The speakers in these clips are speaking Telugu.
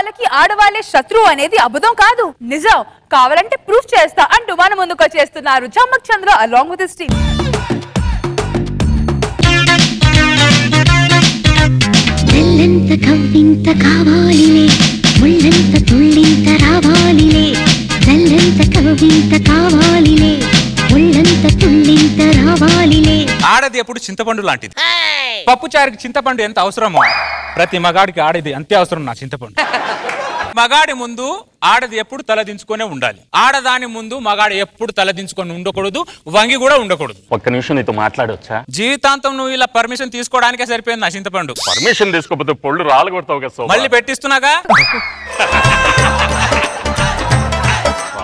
ఆడవాళ్ళకి ఆడవాళ్ళే శత్రువు అనేది అబద్ధం కాదు, నిజం. కావాలంటే ప్రూఫ్ చేస్తా అంటూ మన ముందుకు వచ్చేస్తున్నారు చమ్మక్ చంద్ర అలాంగ్ విత్ హిస్ టీమ్. తెల్లంత కవ్వింత కావాలిలే, ముళ్ళంత తుళ్ళింత రావాలిలే. తెల్లంత కవ్వింత కావాలిలే, ముళ్ళంత తుళ్ళింత రావాలిలే. ఆడది ఎప్పుడు చింతపండు లాంటిది. పప్పుచారుకి చింతపండు ఎంత అవసరమో ప్రతి మగాడికి ఆడది అంతే అవసరం. నా చింతపండు మగాడి ముందు ఆడది ఎప్పుడు తలదించుకునే ఉండాలి, ఆడదాని ముందు మగాడు ఎప్పుడు తలదించుకొని ఉండకూడదు, వంగి కూడా ఉండకూడదు. ఒక్క నిమిషం నీతో మాట్లాడొచ్చా? జీవితాంతం నువ్వు ఇలా పర్మిషన్ తీసుకోవడానికే సరిపోయింది నా చింతపండు. పర్మిషన్ తీసుకోకపోతే పొళ్ళు రాలు కొడతావు కదా. మళ్ళీ పెట్టిస్తున్నాగా.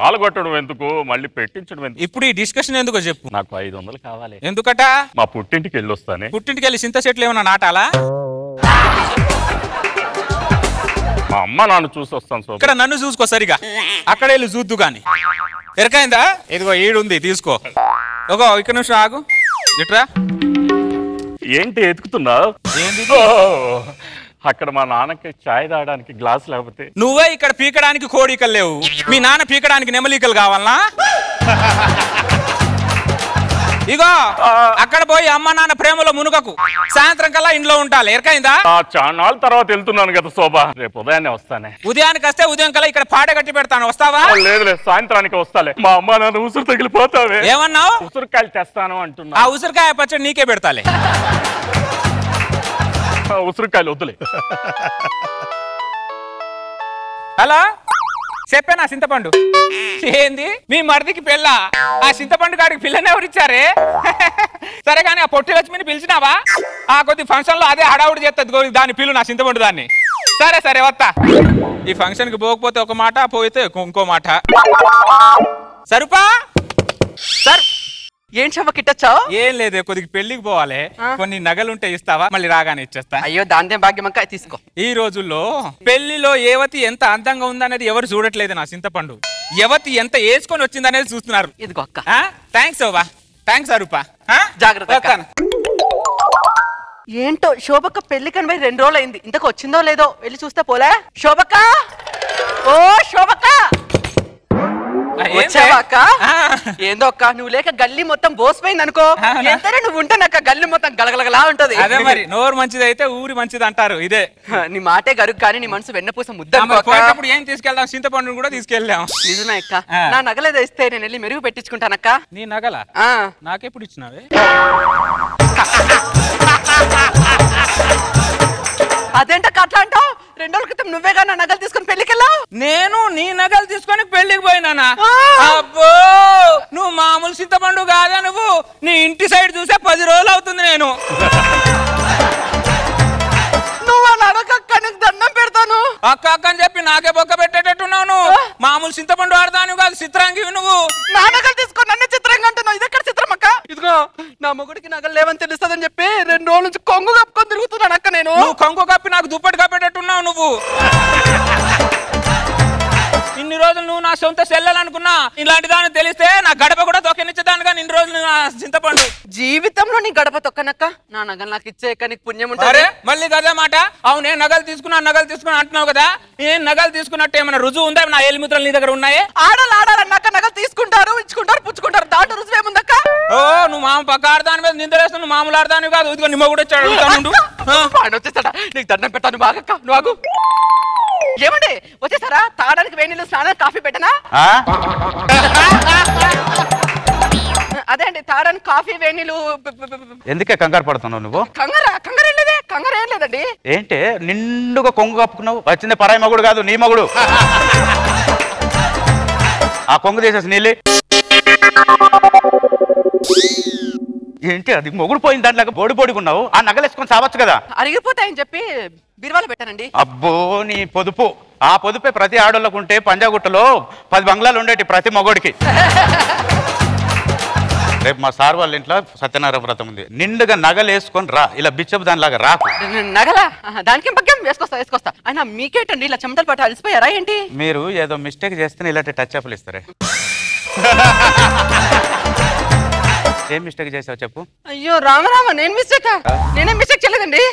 రాలు కొట్టడం ఎందుకు, మళ్ళీ పెట్టించడం ఎందుకు? ఇప్పుడు ఈ డిస్కషన్ ఎందుకో చెప్పు. నాకు 500 కావాలి. ఎందుకట? మా పుట్టింటికి వెళ్ళి వస్తానే. పుట్టింటికి వెళ్ళి చింత చెట్లు ఏమన్నా నాటాలా? మా అమ్మ నాన్న చూసి వస్తాను. సో ఇక్కడ నన్ను చూసుకో సరిగా, అక్కడ వెళ్ళి చూద్దు గాని. ఎరకైందా? ఇదిగో ఈడుంది తీసుకో. ఒక ఇక్కడ నిమిషం ఆగు. ఇట్రా. ఏంటి ఎతుకుతున్నావు? ఏంది? అక్కడ మా నాన్నకి చాయ్ తాగడానికి గ్లాస్ లేకపోతే నువ్వే ఇక్కడ పీకడానికి కోడికలు లేవు, మీ నాన్న పీకడానికి నెమలికలు కావాలనా? ఇగో అక్కడ పోయి అమ్మ నాన్న ప్రేమలో మునుగకు, సాయంత్రం కల్లా ఇంట్లో ఉండాలి. ఎరకైందా? చాన్నాళ్ళ తర్వాత వెళ్తున్నాను కదా శోభా, రేపు ఉదయాన్నే వస్తానే. ఉదయానికి వస్తే ఉదయం కల్లా ఇక్కడ పాట కట్టి పెడతాను, వస్తావా? లేదు సాయంత్రానికి వస్తాలే. మా అమ్మ నాన్న ఉసురు తగిలిపోతావే. ఏమన్నావు? ఉసురుకాయలు తెస్తాను అంటున్నా. ఆ ఉసిరికాయ పచ్చడి నీకే పెడతాలే. ఉసురుకాయలు వద్దులే. హలో, చెప్పానా చింతపండు? ఏంది మీ మరిదికి పిల్ల? ఆ చింతపండు కాడికి పిల్లని ఎవరిచ్చారే? సరే కానీ ఆ పొట్టి లక్ష్మిని పిలిచినావా? ఆ కొద్ది ఫంక్షన్ లో అదే హడావుడి చేస్తుంది, దాని పిల్లు నా చింతపండు దాన్ని. సరే సరే వస్తా. ఈ ఫంక్షన్ కి పోకపోతే ఒక మాట, పోయితే ఇంకో మాట. సరుపా సర్. ఏం శోభ కిట్టచ్చావు? ఏం లేదు, కొద్దిగా పెళ్లికి పోవాలి, కొన్ని నగలుంటే ఇస్తావా? మళ్ళీ రాగానే ఇచ్చేస్తా. అయ్యో దాందే భాగ్యమంకాయ తీసుకో. ఈ రోజుల్లో పెళ్లిలో యువతి ఎంత అందంగా ఉందనేది ఎవరు చూడట్లేదు నా చింతపండు. యువతి ఎంత వేసుకొని వచ్చిందనేది చూస్తున్నారు. ఇదిగో అక్క. థ్యాంక్స్ శోభా. థ్యాంక్స్ అరూపా. జాగ్రత్త. ఏంటో శోభక్క పెళ్లి కనిపై 2 రోజులు అయింది, ఇంతకు వచ్చిందో లేదో వెళ్ళి చూస్తే పోలే. శోభక్క, ఓ శోభక్క, వచ్చావా అక్క? ఏందో అక్క, నువ్వు లేక గల్లీ మొత్తం బోసిపోయింది అనుకో. ఎంతనే నువ్వు ఉంటానక్క, గల్లీ మొత్తం గలగలగలా ఉంటది. అదే మరి, నోరు మంచిది అయితే ఊరి మంచిది అంటారు. ఇదే నీ మాటే గరుగు కానీ నీ మనసు వెన్నపూస ముద్ద. పోయేటప్పుడు ఏం తీసుకెళ్దాం? చింతపండును కూడా తీసుకెళ్ళాం. నిజమే అక్క. నా నగలేదో ఇస్తే నేను వెళ్ళి మెరుగు పెట్టించుకుంటానక్క. నీ నగల నాకెప్పుడు ఇచ్చినావే? అదేంటక్క అట్లా అంటావు? 2 రోజుల క్రితం నువ్వేగా నా నగలు తీసుకుని పెళ్లికి వెళ్ళావు. నేను నీ నగలు తీసుకొని పెళ్లికి పోయినానా? అబ్బో, నువ్వు మామూలు చింతపండు కాదా నువ్వు? నీ ఇంటి సైడ్ చూసే 10 రోజులు అవుతుంది. నేను నువ్వు అక్క నీకు దండం పెడతాను. అక్క అక్క అని చెప్పి నాకే బొక్క పెట్టేటట్టున్నావు. నువ్వు మామూలు చింతపండు ఆడదాను కాదు, చిత్రాంగి నువ్వు. నా నగలు తీసుకొని నన్ను చిత్రంగా అంటున్నావు. ఇది ఎక్కడ చిత్రం అక్క? ఇదిగో నా మొగుడికి నగలు లేవని తెలుస్తుందని చెప్పి 2 రోజుల నుంచి కొంగు కప్పుకొని తిరుగుతున్నాను అక్క. నేను కొంగు కప్పి నాకు దుప్పటి కప్పేటట్టున్నావు నువ్వు. ఇన్ని రోజులు నువ్వు నా సొంత సెల్లనుకున్నా, ఇలాంటి దాన్ని తెలిస్తే నా గడప కూడా తొక్కనిచ్చేదానుగా. ఇన్ని రోజులు నా చింతపండు జీవితంలో నీ గడప తొక్కనక్క. నా నగలు నాకు ఇచ్చేక నీకు పుణ్యం ఉంటుంది. మళ్ళీ కదే మాట. అవునే నగలు తీసుకున్నా అంటున్నావు కదా, ఏం నగలు తీసుకున్నట్టు ఏమైనా రుజువు ఉందా? నా ఏలిముద్రలు నీ దగ్గర ఉన్నాయే? ఆడాలన్నాక నగలు తీసుకుంటారు, ఇచ్చుకుంటారు, పుచ్చుకుంటారు. దాంట్లో రుజువు ఏముందక్క? ఓ నువ్వు మామ పక్క ఆడదాని మీద నిందలేస్తావు, నువ్వు మామూలు ఆడదాని కాదు. ఇదిగో నిమ్మ కూడా వచ్చాడు. ఆయన వచ్చేస్తాడా? నీకు దండం పెట్టాను బాగక్క. నువ్వు ఏమండి వచ్చేసారా? తాగడానికి వేడి నీళ్ళు, స్నానం, కాఫీ పెట్టనా? అదే అండి, తాగడానికి కాఫీ, వేడి నీళ్ళు. ఎందుకే కంగారు పడుతున్నావు నువ్వు? కంగారు ఏం లేదండి. ఏంటి నిండుగా కొంగు కప్పుకున్నావు? వచ్చింది పరాయి మగుడు కాదు, నీ మగుడు. ఆ కొంగు తీసేసి నీళ్ళి. ఏంటి అది మొగుడు పోయిన దాంట్లో బోడిగున్నావు? ఆ నగలేసుకొని సావచ్చు కదా. అరిగిపోతాయని చెప్పి బీరువాలో పెట్టానండి. అబ్బో నీ పొదుపు, ఆ పొదుపే ప్రతి ఆడోళ్ళకు ఉంటే పంజాగుట్టలో 10 బంగ్లాలు ఉండేటి ప్రతి మొగోడికి. రేపు మా సార్ వాళ్ళ ఇంట్లో సత్యనారాయణ వ్రతం ఉంది, నిండుగా నగలు వేసుకొని రా, ఇలా బిచ్చపు దానిలాగా రాకు. నగలా? దానికి పక్కన వేసుకొస్తా. అయినా మీకేటండి ఇలా చెమటలు పట్టు అలసిపోయారా ఏంటి? మీరు ఏదో మిస్టేక్ చేస్తే ఇలాంటి టచ్ అప్లు ఇస్తారే. ఏం మిస్టేక్ చేసావు చెప్పు? అయ్యో రామరామ, నేనేం మిస్టేక్ చేయలేదండి.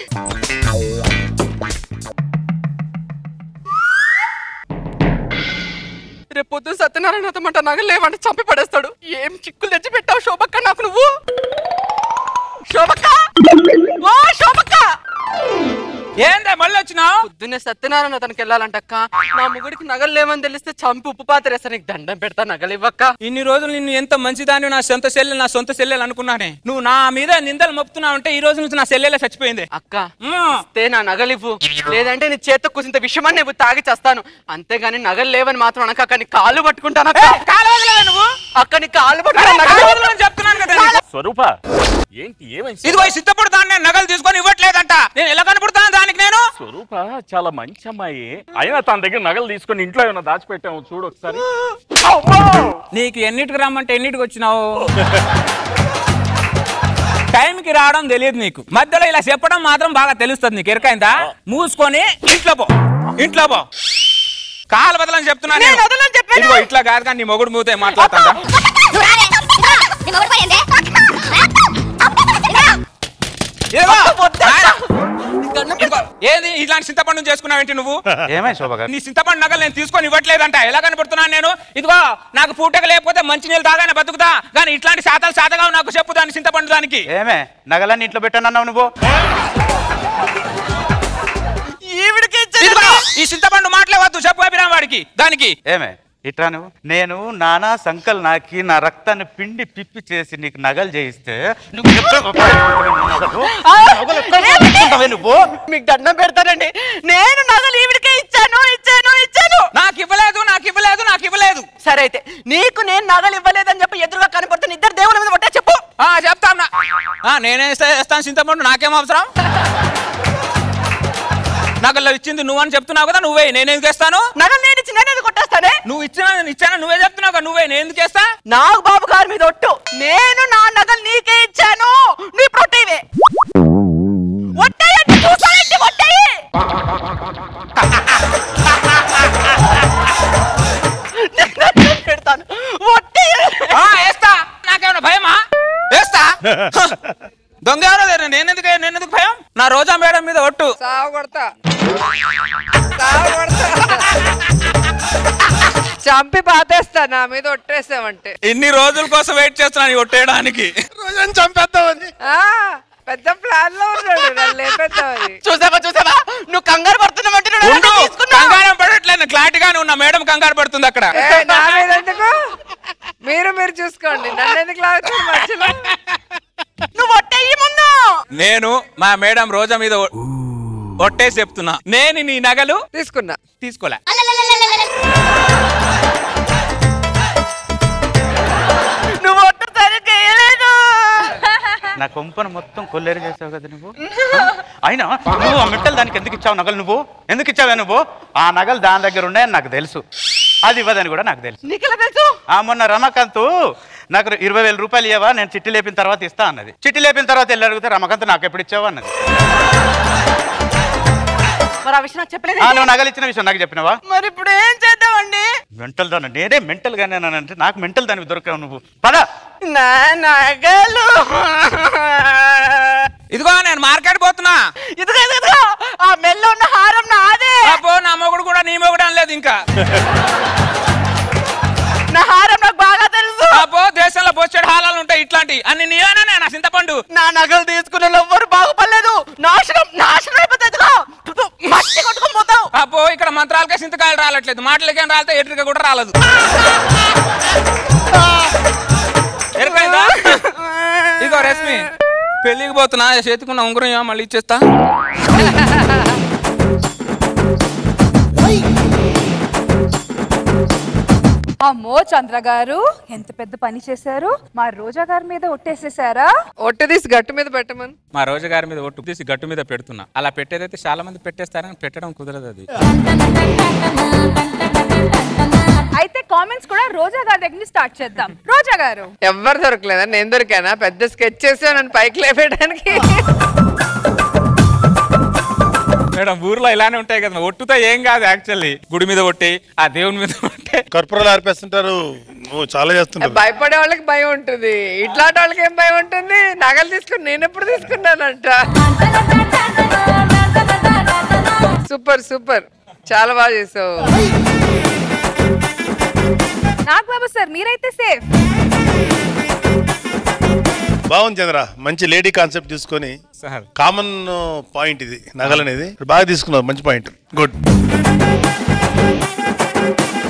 రేపు పొద్దున సత్యనారాయణ అతమంట నగలు లేవంటే చంపి పడేస్తాడు. ఏం చిక్కులు తెచ్చి పెట్టావు శోభక్క నాకు నువ్వు. శోభక్క, ఓ శోభక్క, ఏందా మళ్ళీ వచ్చినావు? పొద్దున్నే సత్యనారాయణ అతనికి వెళ్ళాలంటక్క. నా మొగుడికి నగలు లేవని తెలిస్తే చంపి ఉప్పు పాత్రేస్తా. నీకు దండం పెడతా, నగలు ఇవ్వక్క. ఇన్ని రోజులు నిన్ను ఎంత మంచిదాన్ని నా సొంత చెల్లెలు అనుకున్నానే. నువ్వు నా మీద నిందలు మోపుతున్నావు అంటే ఈ రోజు నుంచి నా చెల్లెలే చచ్చిపోయింది. అక్క ఇస్తే నా నగలు ఇవ్వు, లేదంటే నీ చేత కూసింత విషయమని నువ్వు తాగి చేస్తాను. అంతేగాని నగలు లేవని మాత్రం అనక. అక్క నీ కాళ్ళు పట్టుకుంటాను. నువ్వు అక్క నీ కాళ్ళు పట్టుకుంటాను చెప్తున్నాను కదా. స్వరూప ఏంటి ఏమైంది? ఇదిగో సిద్ధపడు దాన్ని నగలు తీసుకొని ఇవ్వట్లేదంట. నేను ఎలా కనపడతాను దానికి? నేను స్వరూప చాలా మంచి అమ్మాయి, అయినా తన దగ్గర నగలు తీసుకొని ఇంట్లో ఏమైనా దాచిపెట్టాము చూడు ఒకసారి. నీకు ఎన్నిటికి రమ్మంటే ఎన్నిటికి వచ్చినావు? టైంకి రావడం తెలియదు నీకు, మధ్యలో ఇలా చెప్పడం మాత్రం బాగా తెలుస్తుంది. నీకు ఎరకైందా? మూసుకొని ఇంట్లో పో, ఇంట్లో పో. కాలు బదలని చెప్తున్నాను. ఇదిగో ఇట్లా కాదు కానీ నీ మొగుడు మూతే మాట్లాడతా. ఏది ఇట్లాంటి చింతపండు చేసుకున్నావేంటి నువ్వు? ఏమై శోభ గారు, నీ చింతపండు నగలు నేను తీసుకొని ఇవ్వట్లేదంట. ఎలా కనపడుతున్నాను నేను? ఇదిగో నాకు పూటక లేకపోతే మంచి నీళ్ళు తాగానే బతుకుతా, కానీ ఇట్లాంటి శాతగా నాకు చెప్పు దాని చింతపండు దానికి. ఏమే నగలన్నీ ఇంట్లో పెట్టానన్నావు నువ్వు? ఈ చింతపండు మాట్లాడవద్దు, చెప్పు అభిరామ్ వాడికి దానికి. ఏమే ఇట్రా నువ్వు. నేను నానా సంకల్ నాకి నా రక్తాన్ని పిండి పిప్పి చేసి నీకు నగలు చేయిస్తే నువ్వు మీకు దండం పెడతానండి. నేను నగలు ఈవిడికే ఇచ్చాను. నాకు ఇవ్వలేదు. సరే అయితే నీకు నేను నగలు ఇవ్వలేదని చెప్పి ఎదురుగా కనపడుతున్న ఇద్దరు దేవుల మీద పట్టే చెప్పు. చెప్తాను. నేనే ఇస్తాను చింతపండు, నాకేం అవసరం? నగల్లో ఇచ్చింది నువ్వు అని చెప్తున్నావు కదా, నువ్వే. నేను ఎందుకు వేస్తాను? నగలు నేను ఇచ్చి నేను కొట్టేస్తానే. నువ్వు ఇచ్చాను నువ్వే చెప్తున్నావు కదా, నువ్వే. నేను ఎందుకు వేస్తా? నాకు బాబు గారి మీద ఒట్టు. నేను నా నగలు నీకే ఇచ్చాను. నీ ప్రొటీవే పెడతాను. వేస్తా. నాకేమన్నా భయమా? వేస్తా. దొంగ ఎవరో నేనెందుకు భయం? నా రోజా మేడం మీద ఒట్టు. చంపి పాతేస్తా నా మీద ఒట్టేసావంటే. ఇన్ని రోజుల కోసం వెయిట్ చేస్తున్నాను ఒట్టేయడానికి. రోజాని చంపేద్దామని పెద్ద ప్లాన్ లో ఉన్నాడు నన్ను లేపేద్దామని. చూసావా నువ్వు కంగారు పడుతున్నావంటే కంగారం పడట్లేదు, క్లారిటీగానే ఉన్నా. మేడం కంగారు పడుతుంది అక్కడ. నా మీద ఎందుకు? మీరు చూసుకోండి, నన్ను ఎందుకు లాగుతుంది మధ్యలో? నువ్వు ఒట్టేయి ముందు. నేను మా మేడం రోజా మీద ఒట్టేసి చెప్తున్నా. నేను నీ నగలు తీసుకోలే. నువ్వు ఒట్టు సరిగ్గా వేయలేదు. నా కొంపను మొత్తం కొల్లేరు చేసావు కదా నువ్వు. అయినా నువ్వు ఆ మెట్టలు దానికి ఎందుకు ఇచ్చావు నగలు? నువ్వు ఎందుకు ఇచ్చావే నువ్వు? ఆ నగలు దాని దగ్గర ఉన్నాయని నాకు తెలుసు, అది ఇవ్వదని కూడా నాకు తెలుసు. నీకెలా తెలుసు? మొన్న రమాకాంత్ నాకు 20,000 రూపాయలు ఇవ్వవా, నేను చిట్టి లేపిన తర్వాత ఇస్తా అన్నది. చిట్టి లేపిన తర్వాత వెళ్ళి అడిగితే రమాకాంత్ నాకు ఎప్పుడు ఇచ్చావా అన్నది. మరి ఆ విషయం నాకు చెప్పలేదు. నువ్వు నగలు ఇచ్చిన విషయం నాకు చెప్పినవా? మరి ఇప్పుడు ఏం చేద్దామండి? మెంటల్ దాన్ని నేనే మెంటల్ గానే అంటే నాకు మెంటల్ దానికి దొరకావు నువ్వు. పదా నా నగలు. ఇదిగో నేను మార్కెట్ పోతున్నా. ఇదిగో ఆ మెల్ల ఉన్న హారం నాదే. అబ్బో నా మొగుడు కూడా నీ మొగుడు అనలేదు ఇంకా. నా హారం నాకు బాగా తెలుసు. అబ్బో దేశంలో బొచ్చెడు హాలాలు ఉంటాయి ఇట్లాంటి అన్ని. నీవేనా నా చింతపండు? నా నగలు తీసుకునే ఎవ్వరు బాగుపడలేదు. నాశనం అయిపోతుందిగా, మట్టి కొట్టుకొని పోతావు. అబ్బో ఇక్కడ మంత్రాలకే చింతకాయలు రాలట్లేదు, మాటలకేం రాలితే ఎటుగా కూడా రాలేదు. ఇదిగో రశ్మి, పెళ్ళికి పోతున్నా, చేతికున్న ఉంగరం మళ్ళీ ఇచ్చేస్తా. అమ్మో చంద్ర గారు, ఎంత పెద్ద పని చేశారు. మా రోజా గారి మీద ఒట్టేసేసారా? ఒట్టు తీసి గట్టు మీద పెట్టమని. మా రోజా గారి మీద ఒట్టు తీసి గట్టు మీద పెడుతున్నా. అలా పెట్టేదైతే చాలా మంది పెట్టేస్తారని పెట్టడం కుదరదు. అది అయితే కామెంట్స్ కూడా రోజా గారి దగ్గర స్టార్ట్ చేద్దాం. రోజా గారు, ఎవ్వరు దొరకలేదా? నేను దొరికానా? పెద్ద స్కెచ్ చేసా నన్ను పైకి లేపేయడానికి. మేడం ఊర్లో ఇలానే ఉంటాయి కదా, ఒట్టుతో ఏం కాదు. యాక్చువల్లీ గుడి మీద ఒట్టి, ఆ దేవుని మీద ఒట్టే. కర్పూరాలు ఆర్పేస్తుంటారు, చాలా చేస్తుంటారు. భయపడే వాళ్ళకి భయం ఉంటుంది, ఇట్లాంటి వాళ్ళకి ఏం భయం ఉంటుంది? నగలు తీసుకుని నేను ఎప్పుడు తీసుకున్నానంట. సూపర్ చాలా బాగా చేసావు. నాగబాబు సార్ మీరైతే సేఫ్. బాగుంది చంద్ర, మంచి లేడీ కాన్సెప్ట్ తీసుకొని కామన్ పాయింట్ ఇది నగలు అనేది బాగా తీసుకున్నావు, మంచి పాయింట్, గుడ్.